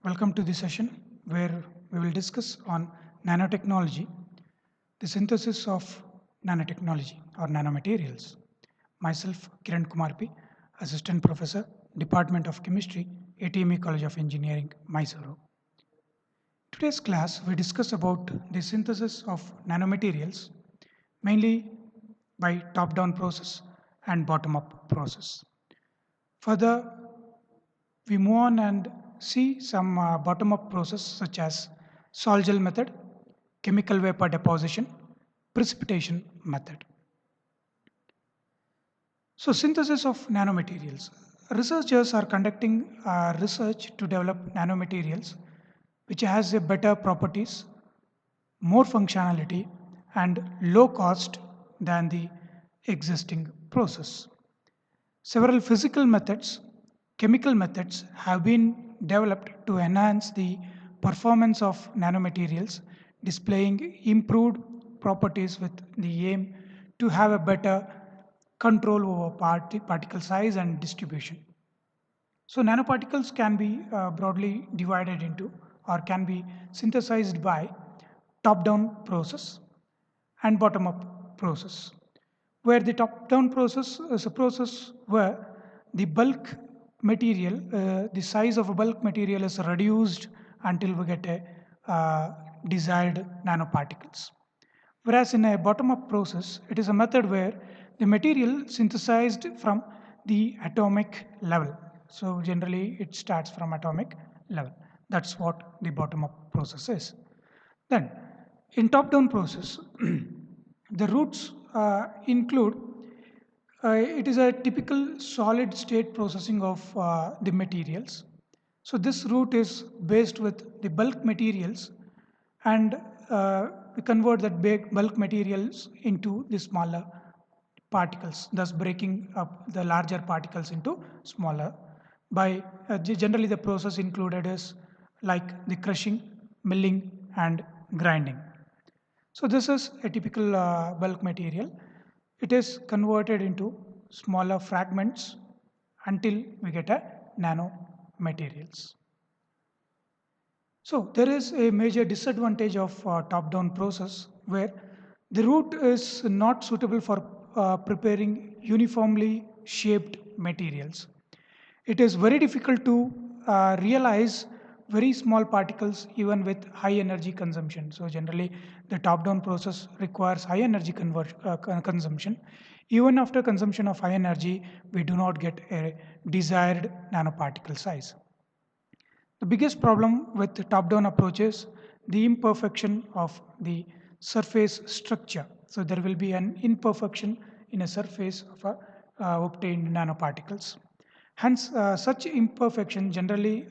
Welcome to the session where we will discuss on nanotechnology, the synthesis of nanotechnology or nanomaterials. Myself, Kiran Kumar P, Assistant Professor, Department of Chemistry, ATME College of Engineering, Mysuru. Today's class, we discuss about the synthesis of nanomaterials, mainly by top-down process and bottom-up process. Further, we move on and see some bottom-up process such as sol-gel method, chemical vapor deposition, precipitation method. So synthesis of nanomaterials. Researchers are conducting research to develop nanomaterials which has a better properties, more functionality and low cost than the existing process. Several physical methods, chemical methods have been developed to enhance the performance of nanomaterials, displaying improved properties with the aim to have a better control over particle size and distribution. So nanoparticles can be broadly divided into or can be synthesized by top-down process and bottom-up process. Where the top-down process is a process where the bulk material, the size of a bulk material is reduced until we get a desired nanoparticles. Whereas in a bottom-up process, it is a method where the material synthesized from the atomic level. So generally it starts from atomic level. That's what the bottom-up process is. Then in top-down process, the routes include it is a typical solid state processing of the materials. So this route is based with the bulk materials and we convert that big bulk materials into the smaller particles, thus breaking up the larger particles into smaller. By generally the process included is like the crushing, milling and grinding. So this is a typical bulk material. It is converted into smaller fragments until we get a nano materials. So there is a major disadvantage of top-down process where the route is not suitable for preparing uniformly shaped materials. It is very difficult to realize very small particles even with high energy consumption. So generally the top-down process requires high energy consumption. Even after consumption of high energy, we do not get a desired nanoparticle size. The biggest problem with the top-down approach is the imperfection of the surface structure. So there will be an imperfection in a surface of obtained nanoparticles. Hence, such imperfection generally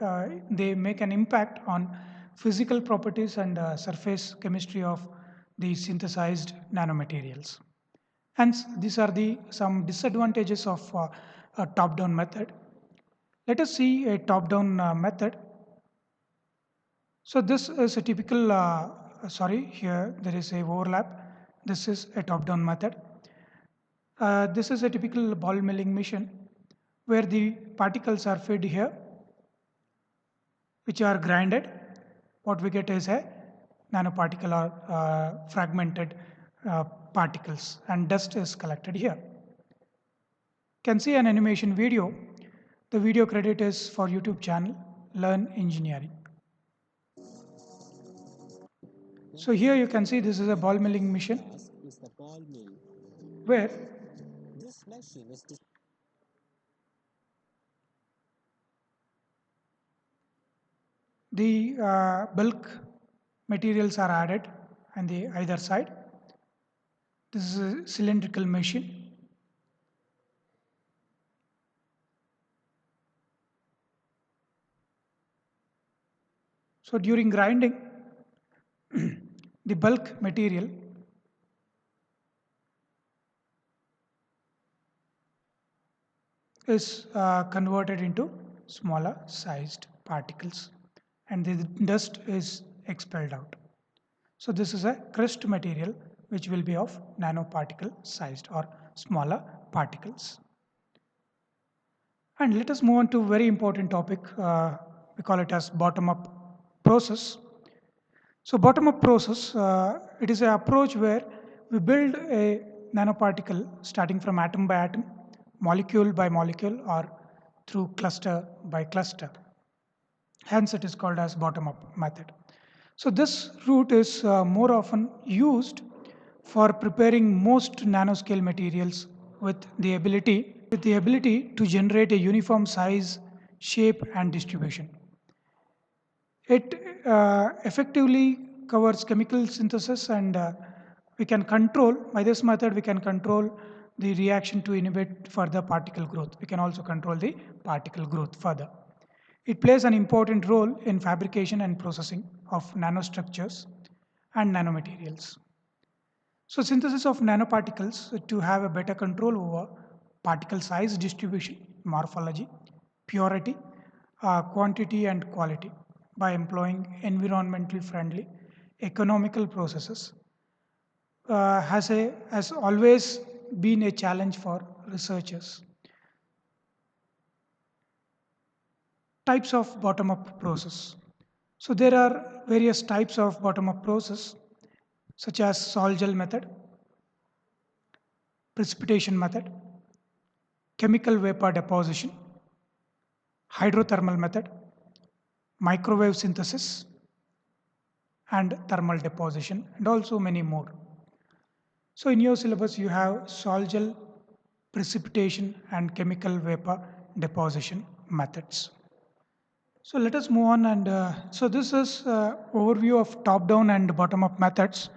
they make an impact on physical properties and surface chemistry of the synthesized nanomaterials. Hence, these are the some disadvantages of a top-down method. Let us see a top-down method. So this is a typical, sorry, here there is a overlap. This is a top-down method. This is a typical ball milling machine where the particles are fed here, which are grinded. What we get is a nanoparticle or fragmented particles and dust is collected here. Can see an animation video. The video credit is for YouTube channel Learn Engineering. So here you can see this is a ball milling machine Is the ball mill. where This machine is the bulk materials are added on the either side. This is a cylindrical machine. So during grinding, the bulk material is converted into smaller sized particles and the dust is expelled out. So this is a crushed material which will be of nanoparticle sized or smaller particles. And let us move on to a very important topic we call it as bottom-up process. So bottom-up process, it is an approach where we build a nanoparticle starting from atom by atom, molecule by molecule, or through cluster by cluster. Hence, it is called as bottom-up method. So this route is more often used for preparing most nanoscale materials with the ability to generate a uniform size, shape, and distribution. It effectively covers chemical synthesis, and we can control, by this method, we can control the reaction to inhibit further particle growth. We can also control the particle growth further. It plays an important role in fabrication and processing of nanostructures and nanomaterials. So synthesis of nanoparticles to have a better control over particle size distribution, morphology, purity, quantity and quality by employing environmental friendly economical processes has always been a challenge for researchers. Types of bottom-up process. So there are various types of bottom-up process such as sol-gel method, precipitation method, chemical vapor deposition, hydrothermal method, microwave synthesis, and thermal deposition, and also many more. So in your syllabus, you have sol-gel, precipitation, and chemical vapor deposition methods. So let us move on, and so this is overview of top-down and bottom-up methods,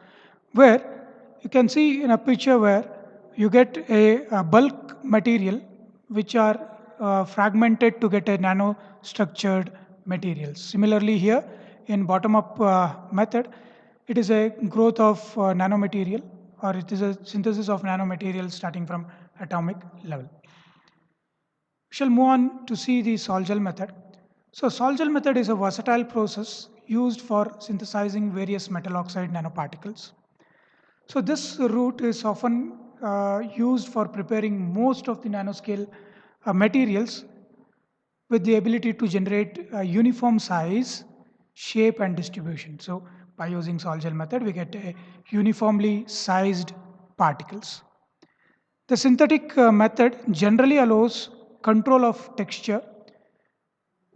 where you can see in a picture where you get a bulk material which are fragmented to get a nano-structured materials. Similarly here in bottom-up method, it is a growth of nanomaterial, or it is a synthesis of nanomaterial starting from atomic level. We shall move on to see the sol-gel method. So sol-gel method is a versatile process used for synthesizing various metal oxide nanoparticles. So this route is often used for preparing most of the nanoscale materials with the ability to generate a uniform size, shape, and distribution. So by using sol-gel method, we get a uniformly sized particles. The synthetic method generally allows control of texture,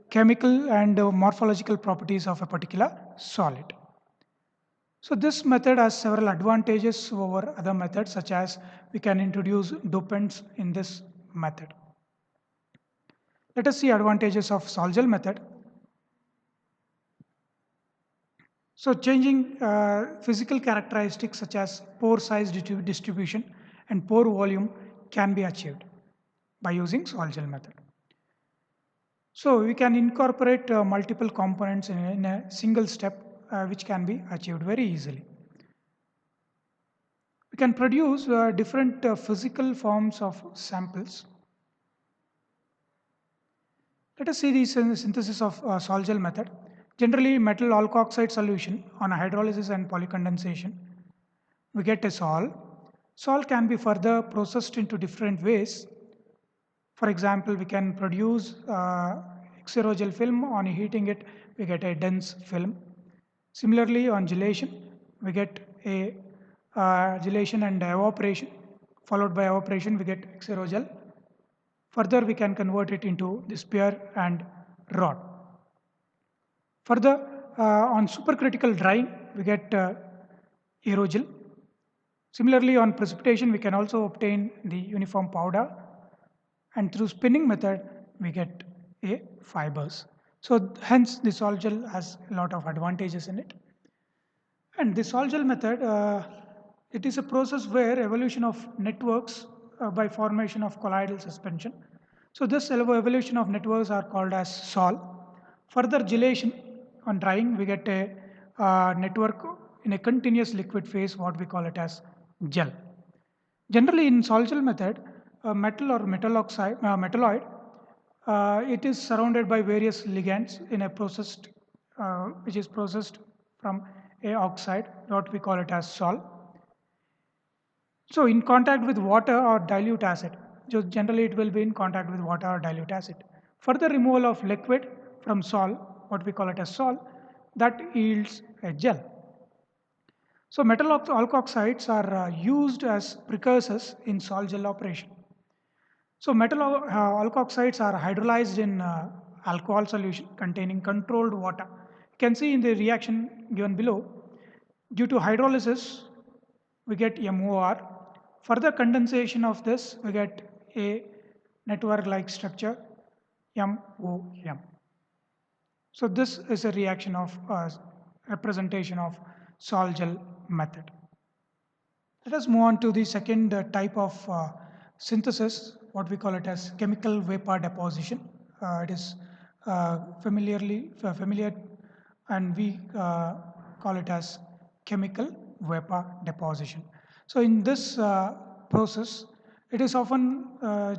chemical and morphological properties of a particular solid. So this method has several advantages over other methods, such as we can introduce dopants in this method. Let us see advantages of sol-gel method. So changing physical characteristics such as pore size distribution and pore volume can be achieved by using sol-gel method. So we can incorporate multiple components in a single step, which can be achieved very easily. We can produce different physical forms of samples. Let us see the synthesis of sol-gel method. Generally, metal alkoxide solution on hydrolysis and polycondensation, we get a sol. Sol can be further processed into different ways. For example, we can produce xerogel film. On heating it, we get a dense film. Similarly, on gelation, we get a gelation and evaporation. Followed by evaporation, we get xerogel. Further, we can convert it into the sphere and rod. Further, on supercritical drying, we get aerogel. Similarly, on precipitation, we can also obtain the uniform powder, and through spinning method, we get a fibers. So hence, the sol-gel has a lot of advantages in it. And the sol-gel method, it is a process where evolution of networks by formation of colloidal suspension. So this evolution of networks are called as sol. Further gelation on drying, we get a network in a continuous liquid phase, what we call it as gel. Generally, in sol-gel method, metal or metalloid, it is surrounded by various ligands in a processed, which is processed from a oxide, what we call it as sol. So in contact with water or dilute acid, generally it will be in contact with water or dilute acid. Further removal of liquid from sol what we call it as sol, that yields a gel. So metal alkoxides are used as precursors in sol gel operation. So metal alkoxides are hydrolyzed in alcohol solution containing controlled water. You can see in the reaction given below, due to hydrolysis, we get MOR. Further condensation of this, we get a network-like structure, MOM. So this is a reaction of representation of sol gel method. Let us move on to the second type of synthesis, what we call it as chemical vapor deposition. It is familiar, and we call it as chemical vapor deposition. So in this process, it is often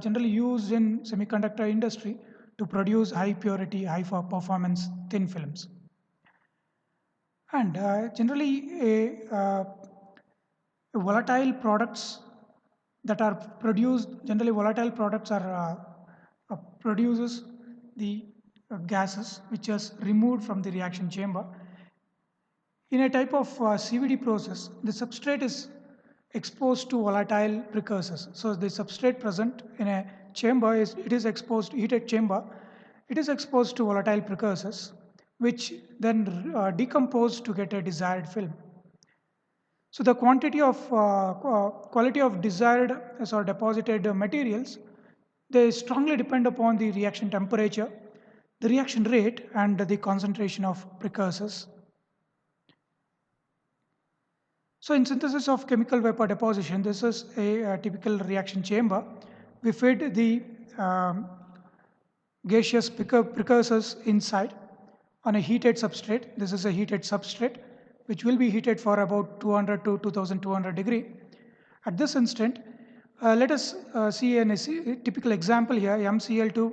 generally used in semiconductor industry to produce high purity, high performance thin films. And generally, volatile products that are produced, generally volatile products are produces the gases which is removed from the reaction chamber. In a type of CVD process, the substrate is exposed to volatile precursors. So the substrate present in a chamber is it is exposed, heated chamber, it is exposed to volatile precursors, which then decompose to get a desired film. So the quality of desired or deposited materials, they strongly depend upon the reaction temperature, the reaction rate, and the concentration of precursors. So in synthesis of chemical vapor deposition, this is a typical reaction chamber. We feed the gaseous precursors inside on a heated substrate. This is a heated substrate which will be heated for about 200 to 2200 degree. At this instant, let us see a typical example here. MCl2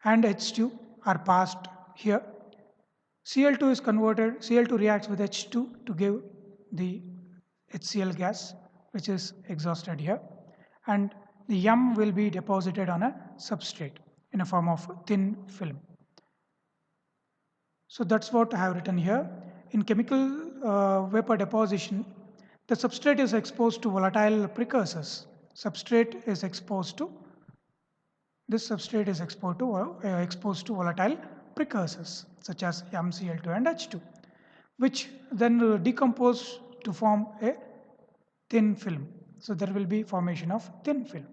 and H2 are passed here. Cl2 is converted, Cl2 reacts with H2 to give the HCl gas, which is exhausted here. And the M will be deposited on a substrate in a form of thin film. So that's what I have written here. In chemical vapor deposition, the substrate is exposed to volatile precursors. Substrate is exposed to, this substrate is exposed to volatile precursors such as MCl2 and H2, which then decompose to form a thin film. So there will be formation of thin film.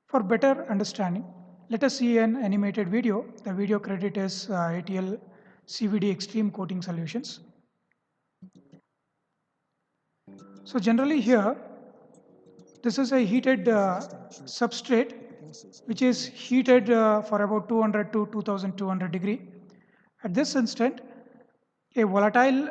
For better understanding, let us see an animated video. The video credit is ATL CVD Extreme Coating Solutions. So generally here, this is a heated substrate which is heated for about 200 to 2200 degree. At this instant, a volatile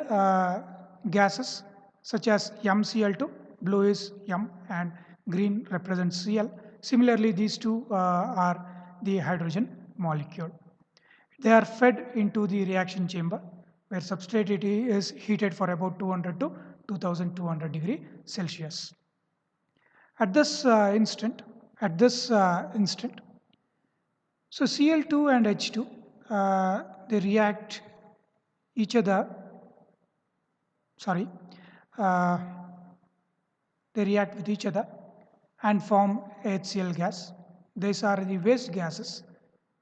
gases such as MCl2, blue is M and green represents Cl. Similarly, these two are the hydrogen molecule. They are fed into the reaction chamber where substrate is heated for about 200 to 2200 degree Celsius. At this instant, so Cl2 and H2, they react each other, they react with each other and form HCl gas. These are the waste gases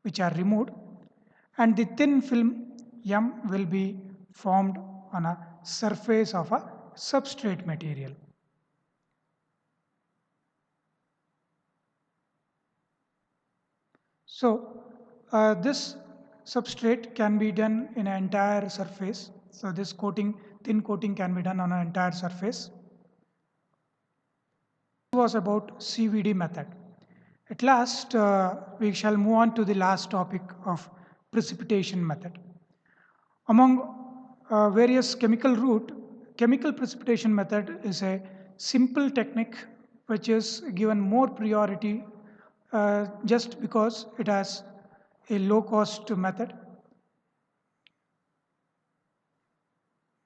which are removed, and the thin film M will be formed on a surface of a substrate material. So this substrate can be done in an entire surface. So this coating, thin coating can be done on an entire surface. This was about CVD method. At last, we shall move on to the last topic of precipitation method. Among various chemical route, chemical precipitation method is a simple technique which is given more priority just because it has a low cost method.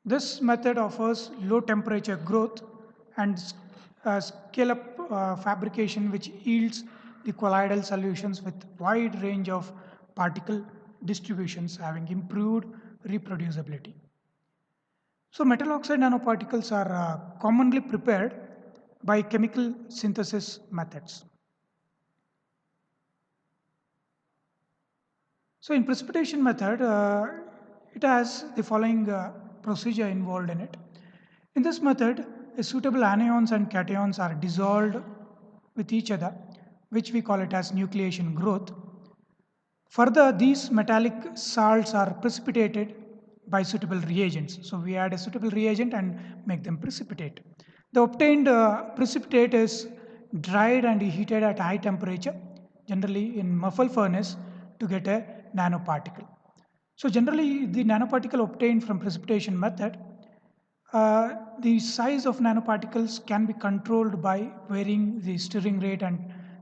This method offers low temperature growth and scale up fabrication which yields the colloidal solutions with wide range of particle distributions having improved reproducibility. So metal oxide nanoparticles are commonly prepared by chemical synthesis methods. So in precipitation method, it has the following procedure involved in it. In this method, suitable anions and cations are dissolved with each other, which we call it as nucleation growth. Further, these metallic salts are precipitated by suitable reagents. So we add a suitable reagent and make them precipitate. The obtained precipitate is dried and heated at high temperature, generally in muffle furnace, to get a nanoparticle. So generally, the nanoparticle obtained from precipitation method, the size of nanoparticles can be controlled by varying the stirring rate and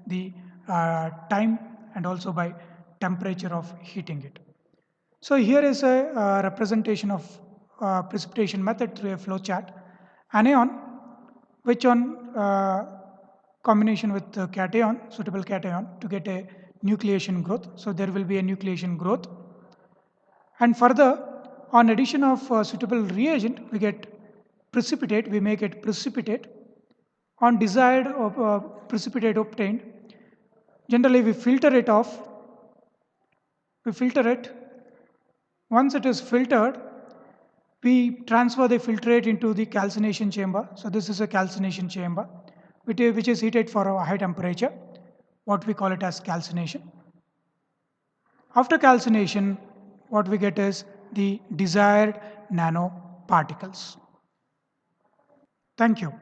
the time, and also by temperature of heating it. So here is a representation of precipitation method through a flow chart. Anion, which on combination with the cation, suitable cation, to get a nucleation growth. So there will be a nucleation growth. And further, on addition of suitable reagent, we get precipitate, we make it precipitate. On desired precipitate obtained, generally we filter it off. We filter it. Once it is filtered, we transfer the filtrate into the calcination chamber. So this is a calcination chamber, which is heated for a high temperature, what we call it as calcination. After calcination, what we get is the desired nanoparticles. Thank you.